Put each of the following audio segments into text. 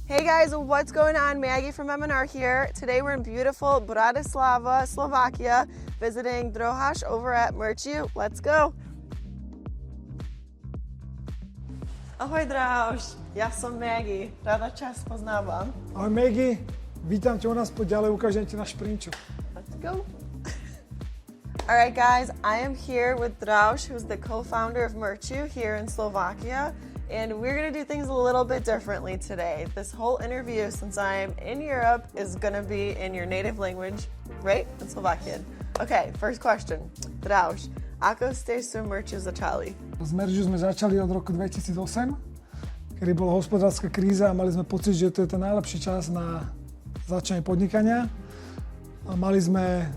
Hey guys, what's going on? Maggie from M&R here. Today we're in beautiful Bratislava, Slovakia, visiting Droháš over at Mrčiu. Let's go! Ahoj Dráž, ja som Maggie, rada ťa spoznávam. Ahoj Maggie, vítam ťa u nás, poď ďalej ukážem ti náš Prinčo. Let's go! Alright guys, I am here with Dráž, who's the co-founder of Mrčiu here in Slovakia. And we're gonna do things a little bit differently today. This whole interview, since I'm in Europe, is gonna be in your native language, right? In Slovakian. Okay, first question. Dráž, ako ste s Mrčiu začali? S Mrčiu sme začali od roku 2008, kedy bola hospodárska kríza a mali sme pocit, že to je ten najlepší čas na začanie podnikania. A mali sme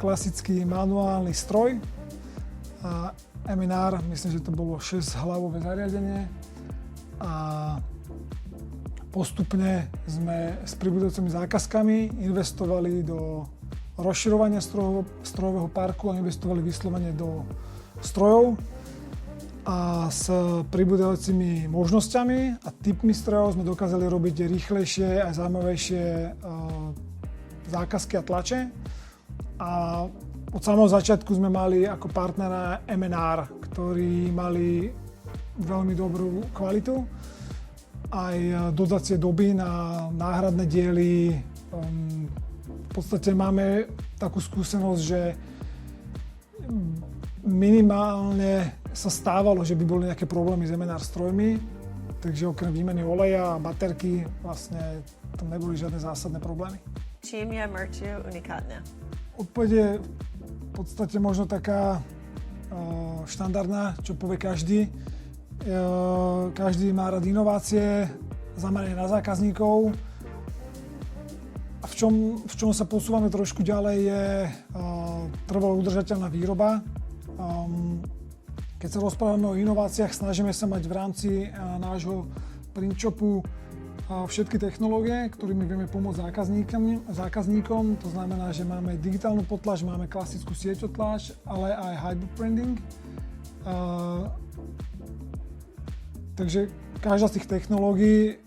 klasický manuálny stroj a M&R, myslím, že to bolo 6-hlavové zariadenie a postupne sme s pribudujúcimi zákazkami investovali do rozširovania strojového parku a investovali vyslovene do strojov a s pribudujúcimi možnosťami a typmi strojov sme dokázali robiť rýchlejšie a zaujímavejšie zákazky a tlače. A od samého začiatku sme mali ako partnera M&R, ktorí mali veľmi dobrú kvalitu. Aj dodacie doby na náhradné diely. V podstate máme takú skúsenosť, že minimálne sa stávalo, že by boli nejaké problémy s M&R strojmi. Takže okrem výmeny oleja a baterky vlastne tam neboli žiadne zásadné problémy. Čím je Mrčiu unikátne? Odpoveď je v podstate možno taká štandardná, čo povie každý. Každý má rád inovácie, zamerané na zákazníkov. A v čom sa posúvame trošku ďalej je trvalo udržateľná výroba. Keď sa rozprávame o inováciách, snažíme sa mať v rámci nášho Prinčopu všetky technológie, ktorými vieme pomôcť zákazníkom. To znamená, že máme digitálnu potlač, máme klasickú sieťotlač, ale aj hybrid printing. Takže každá z tých technológií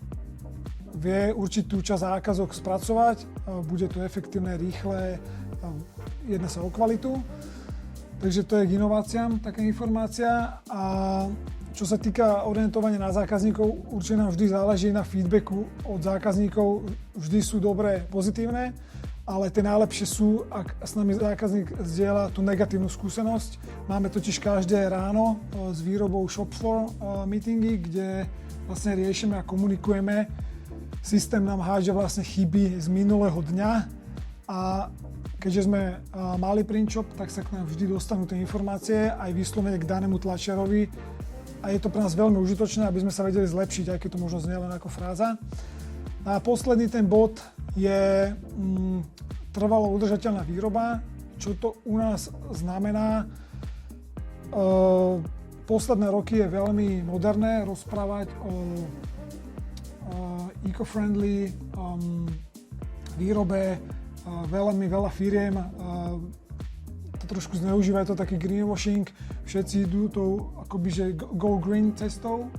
vie určitú časť zákazok spracovať. Bude to efektívne, rýchle, jedná sa o kvalitu. Takže to je k inováciám taká informácia. A čo sa týka orientovania na zákazníkov, určite nám vždy záleží na feedbacku od zákazníkov. Vždy sú dobré, pozitívne, ale tie najlepšie sú, ak s nami zákazník zdieľa tú negatívnu skúsenosť. Máme totiž každé ráno s výrobou shop floor meetingy, kde vlastne riešime a komunikujeme. Systém nám hádže vlastne chyby z minulého dňa a keďže sme mali Prinčop, tak sa k nám vždy dostanú tie informácie aj vyslovene k danému tlačiarovi. A je to pre nás veľmi užitočné, aby sme sa vedeli zlepšiť, aj keď to možno znie len ako fráza. A posledný ten bod je trvalo udržateľná výroba. Čo to u nás znamená? Posledné roky je veľmi moderné rozprávať o eco-friendly výrobe. Veľmi veľa firiem trošku zneužívajú to taký greenwashing, všetci idú tou akoby že go green cestou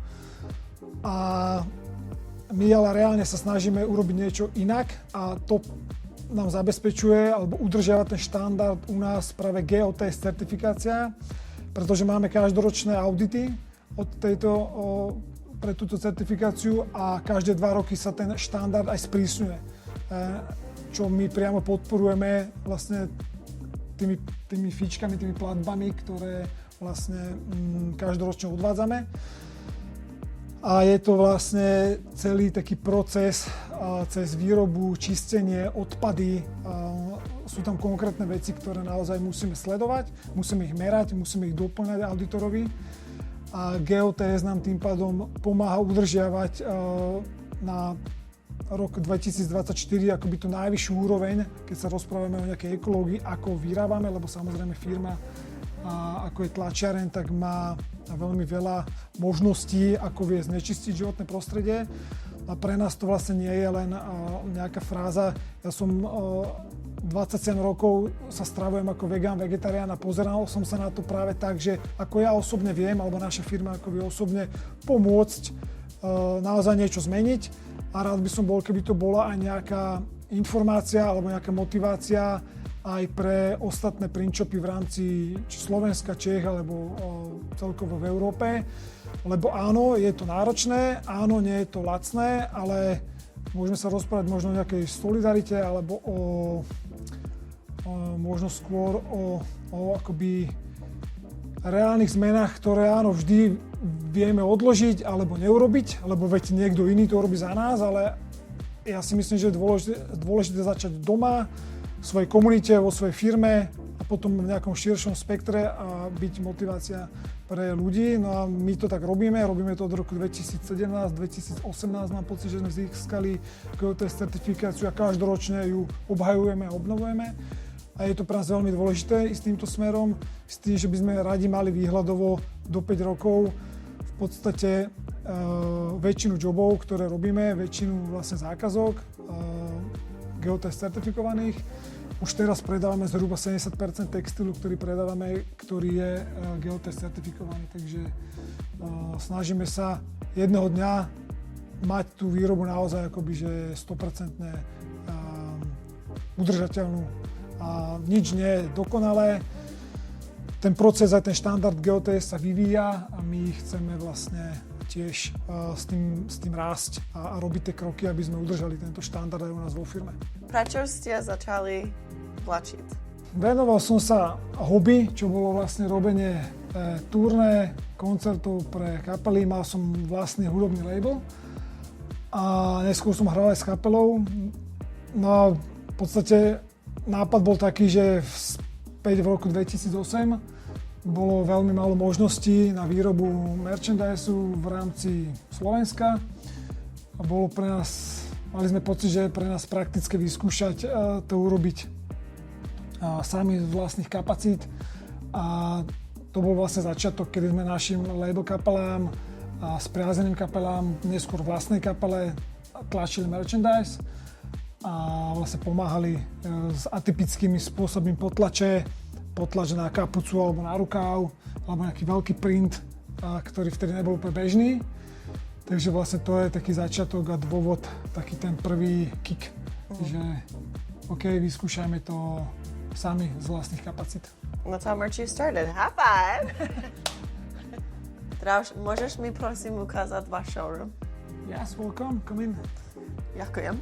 a my ale reálne sa snažíme urobiť niečo inak a to nám zabezpečuje alebo udržiava ten štandard u nás práve GOTS certifikácia, pretože máme každoročné audity pre túto certifikáciu a každé 2 roky sa ten štandard aj sprísňuje, čo my priamo podporujeme vlastne tými fíčkami, tými platbami, ktoré vlastne každoročne odvádzame. A je to vlastne celý taký proces cez výrobu, čistenie, odpady. Sú tam konkrétne veci, ktoré naozaj musíme sledovať, musíme ich merať, musíme ich doplňať auditorovi. A GOTS nám tým pádom pomáha udržiavať na rok 2024 akoby tú najvyššiu úroveň, keď sa rozprávame o nejakej ekológii, ako vyrábame, lebo samozrejme firma ako je tlačiareň, tak má veľmi veľa možností, ako vie znečistiť životné prostredie. A pre nás to vlastne nie je len nejaká fráza. Ja som 27 rokov sa stravujem ako vegán, vegetarián a pozeral som sa na to práve tak, že ako ja osobne viem, alebo naša firma ako vie osobne pomôcť naozaj niečo zmeniť. a rád by som bol, keby to bola aj nejaká informácia alebo nejaká motivácia aj pre ostatné printshopy v rámci Slovenska, Čech alebo celkovo v Európe. Lebo áno, je to náročné, áno, nie je to lacné, ale môžeme sa rozprávať možno o nejakej solidarite alebo možno skôr o akoby reálnych zmenách, ktoré áno, vždy vieme odložiť alebo neurobiť, lebo veď niekto iný to robí za nás, ale ja si myslím, že je dôležité začať doma, v svojej komunite, vo svojej firme a potom v nejakom širšom spektre a byť motivácia pre ľudí. No a my to tak robíme to od roku 2017, 2018 mám pocit, že sme získali GeoTest certifikáciu a každoročne ju obhajujeme a obnovujeme. A je to pre nás veľmi dôležité ísť týmto smerom, s tým, že by sme radi mali výhľadovo do 5 rokov v podstate väčšinu jobov, ktoré robíme, väčšinu vlastne zákazok GeoTest certifikovaných. Už teraz predávame zhruba 70% textilu, ktorý predávame, ktorý je GeoTest certifikovaný. Takže snažíme sa jedného dňa mať tú výrobu naozaj akoby, že 100% udržateľnú. A nič nie je dokonalé. Ten proces aj ten štandard GeoTest sa vyvíja a my chceme vlastne tiež s tým rásť a robiť tie kroky, aby sme udržali tento štandard aj u nás vo firme. Prečo ste začali tlačiť? Venoval som sa hobby, čo bolo vlastne robenie turné, koncertov pre kapely. Mal som vlastný hudobný label a neskôr som hral aj s kapelou. No a v podstate nápad bol taký, že späť v roku 2008 bolo veľmi málo možností na výrobu merchandiseu v rámci Slovenska a bolo pre nás, mali sme pocit, že je pre nás praktické vyskúšať to urobiť sami z vlastných kapacít a to bol vlastne začiatok, kedy sme našim label kapelám a spriazeným kapelám, neskôr vlastnej kapele tlačili merchandise a vlastne pomáhali s atypickými spôsobmi potlač na kapucu alebo na rukáv, alebo nejaký veľký print, ktorý vtedy nebol úplne bežný. Takže vlastne to je taký začiatok a dôvod, taký ten prvý kick, že OK, vyskúšajme to sami z vlastných kapacít. That's how Merchu started. High five! Draž, môžeš mi prosím ukázať váš showroom? Yes, welcome, come in. Ďakujem.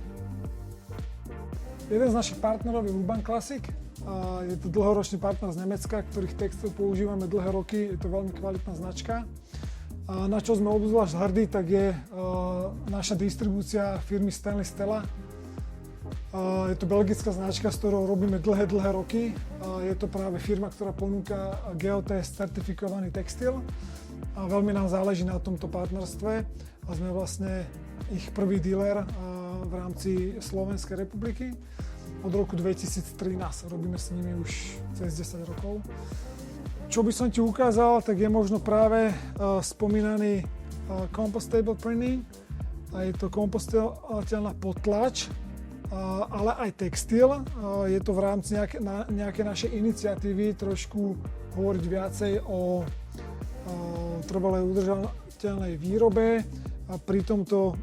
Jeden z našich partnerov je Urban Classic. Je to dlhoročný partner z Nemecka, ktorých textil používame dlhé roky. Je to veľmi kvalitná značka. A na čo sme obzvlášť hrdí, tak je naša distribúcia firmy Stanley Stella. Je to belgická značka, s ktorou robíme dlhé roky. Je to práve firma, ktorá ponúka GeoTest certifikovaný textil. A veľmi nám záleží na tomto partnerstve a sme vlastne ich prvý dealer v rámci Slovenskej republiky. Od roku 2013 robíme s nimi už cez 10 rokov. Čo by som ti ukázal, tak je možno práve spomínaný compostable printing. A je to kompostovateľná potlač, ale aj textil. Je to v rámci nejaké našej iniciatívy trošku hovoriť viacej o trvalej udržateľnej výrobe. A pri tomto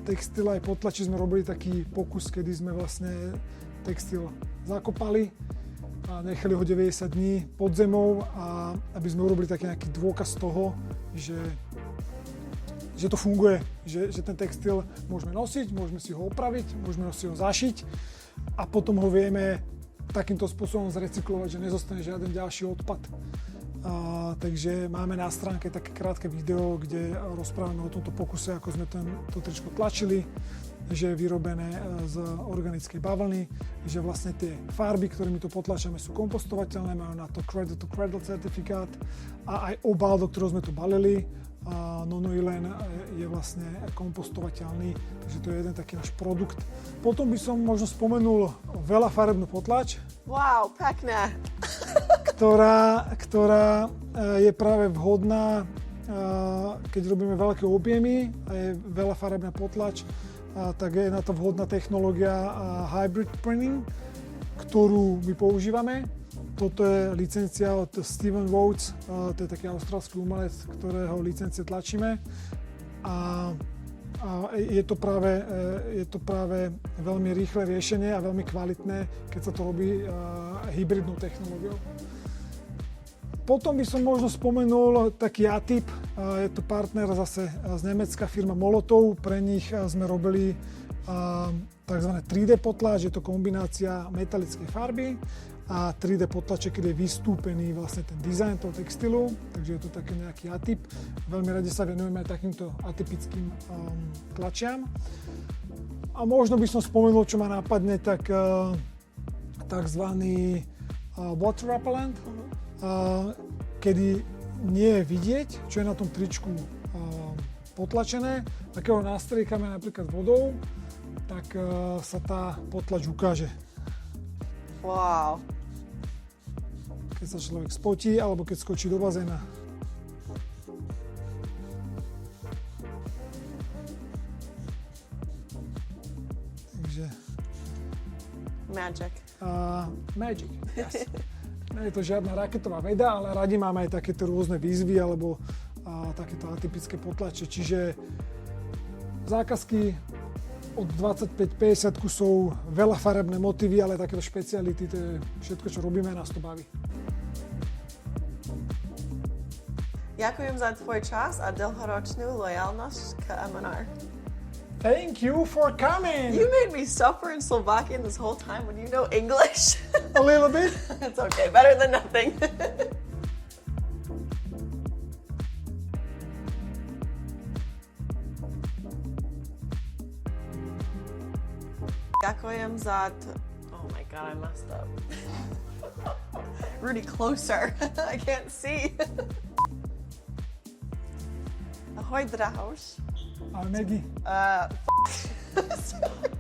textile aj potlači sme robili taký pokus, kedy sme vlastne textil zakopali a nechali ho 90 dní pod zemou, a aby sme urobili taký nejaký dôkaz toho, že to funguje, že ten textil môžeme nosiť, môžeme si ho opraviť, môžeme si ho zašiť a potom ho vieme takýmto spôsobom zrecyklovať, že nezostane žiaden ďalší odpad. Takže máme na stránke také krátke video, kde rozprávame o tomto pokuse, ako sme to tričko tlačili, že je vyrobené z organickej bavlny, že vlastne tie farby, ktorými to potlačame, sú kompostovateľné, majú na to Cradle to Cradle certifikát a aj obal, do ktorého sme to balili, Nonoylen je vlastne kompostovateľný, takže to je jeden taký náš produkt. Potom by som možno spomenul veľafarebnú potlač. Wow, pekné! ktorá je práve vhodná, keď robíme veľké objemy a je veľafarebná potlač, tak je na to vhodná technológia hybrid printing, ktorú my používame. Toto je licencia od Steven Woutz, to je taký austrálsky umelec, ktorého licencie tlačíme. A a je to práve veľmi rýchle riešenie a veľmi kvalitné, keď sa to robí hybridnou technológiou. Potom by som možno spomenul taký Atyp, je to partner zase z Nemecka, firma Molotov, pre nich sme robili tzv. 3D potlač, je to kombinácia metalickej farby a 3D potlače, keď je vystúpený vlastne ten dizajn toho textilu, takže je to taký nejaký Atyp. Veľmi radi sa venujeme aj takýmto atypickým tlačiam. A možno by som spomenul, čo ma napadne, tak tzv. Water repellent, kedy nie je vidieť, čo je na tom tričku potlačené, a keď ho nastriekame napríklad vodou, tak sa tá potlač ukáže. Wow. Keď sa človek spotí alebo keď skočí do bazéna. Takže... Magic. Magic, yes. Nie je to žiadna raketová veda, ale radi máme aj takéto rôzne výzvy alebo takéto atypické potlače. Čiže zákazky od 25-50 kusov, veľa farebné motívy, ale takéto špeciality, to je všetko, čo robíme a nás to baví. Ďakujem za tvoj čas a dlhoročnú lojalnosť k MNR. Thank you for coming! You made me suffer in Slovakian this whole time when you know English. A little bit. It's okay, better than nothing. Ďakujem za oh my god, I messed up. Rudy, closer. I can't see. Ahoj, Drahoš. A Maggie. Sorry.